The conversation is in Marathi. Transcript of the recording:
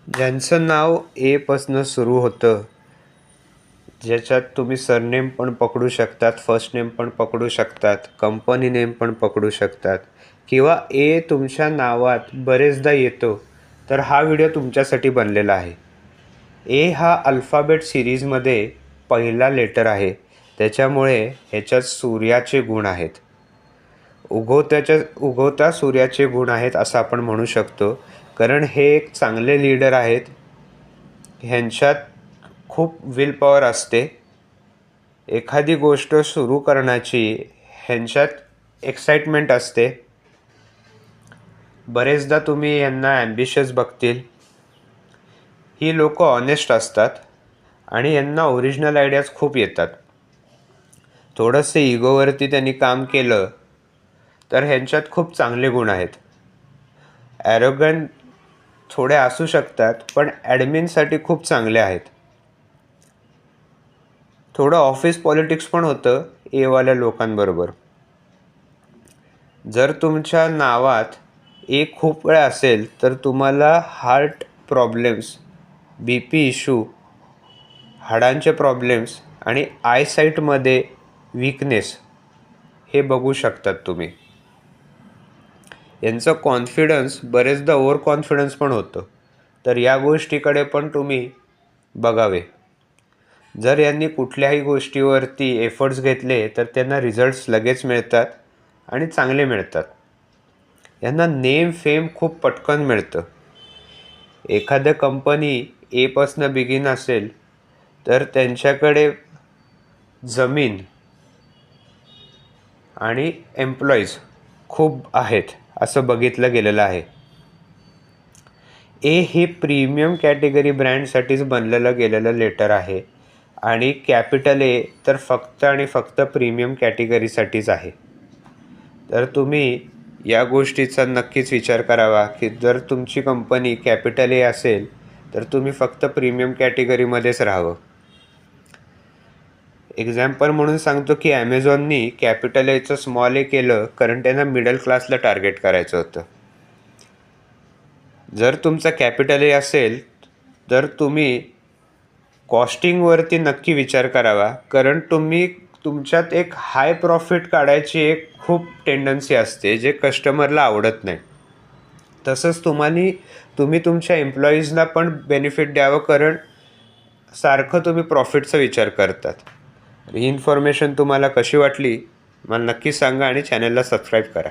ज्यांचं नाव ए पासनं सुरू होतं, ज्याच्यात तुम्ही सरनेम पण पकडू शकतात, फर्स्ट नेम पण पकडू शकतात, कंपनी नेम पण पकडू शकतात किंवा ए तुमच्या नावात बरेचदा येतो, तर हा व्हिडिओ तुमच्यासाठी बनलेला आहे. ए हा अल्फाबेट सिरीजमध्ये पहिला लेटर आहे. त्याच्यामुळे ह्याच्यात सूर्याचे गुण आहेत. उगवता सूर्याचे गुण आहेत असं आपण म्हणू शकतो, कारण हे एक चांगले लीडर आहेत. ह्यांच्यात खूप विल पॉवर असते. एखादी गोष्ट सुरू करण्याची ह्यांच्यात एक्साइटमेंट असते. बरेचदा तुम्ही यांना ॲम्बिशियस बघतील. ही लोक ऑनेस्ट असतात आणि यांना ओरिजिनल आयडियाज खूप येतात. थोडंसं इगोवरती त्यांनी काम केलं तर ह्यांच्यात खूप चांगले गुण आहेत. ॲरोगंट थोडे असू शकतात, पण ॲडमिनसाठी खूप चांगले आहेत. थोडं ऑफिस पॉलिटिक्स पण होतं एवाल्या लोकांबरोबर. जर तुमच्या नावात ए खूप वेळा असेल तर तुम्हाला हार्ट प्रॉब्लेम्स, बी पी इश्यू, हाडांचे प्रॉब्लेम्स आणि आयसाईटमध्ये वीकनेस हे बघू शकतात तुम्ही. यांचं कॉन्फिडन्स बरेचदा ओव्हर कॉन्फिडन्स पण होतं, तर या गोष्टीकडे पण तुम्ही बघावे. जर यांनी कुठल्याही गोष्टीवरती एफर्ट्स घेतले तर त्यांना रिझल्ट्स लगेच मिळतात आणि चांगले मिळतात. यांना नेम फेम खूप पटकन मिळतं. एखाद्या कंपनी एपासनं बिगिन असेल तर त्यांच्याकडे जमीन आणि एम्प्लॉईज खूप आहेत असं बघितलं गेलेलं आहे. ए हे प्रीमियम कॅटेगरी ब्रँडसाठीच बनलेलं गेलेलं लेटर आहे आणि कॅपिटल ए तर फक्त आणि फक्त प्रीमियम कॅटेगरीसाठीच आहे. तर तुम्ही या गोष्टीचा नक्कीच विचार करावा की जर तुमची कंपनी कॅपिटल ए असेल तर तुम्ही फक्त प्रीमियम कॅटेगरीमध्येच राहावं. एक्झाम्पल म्हणून सांगतो की ॲमेझॉननी कॅपिटल एचं स्मॉल ए केलं कारण त्यांना मिडल क्लासला टार्गेट करायचं होतं. जर तुमचा कॅपिटल ए असेल तर तुम्ही कॉस्टिंगवरती नक्की विचार करावा, कारण तुमच्यात एक हाय प्रॉफिट काढायची एक खूप टेंडन्सी असते जे कस्टमरला आवडत नाही. तसंच तुम्ही तुमच्या एम्प्लॉईजना पण बेनिफिट द्यावं, कारण सारखं तुम्ही प्रॉफिटचा विचार करतात. ही इन्फॉर्मेशन तुम्हाला कशी वाटली मला नक्की सांगा आणि चॅनलला सबस्क्राईब करा.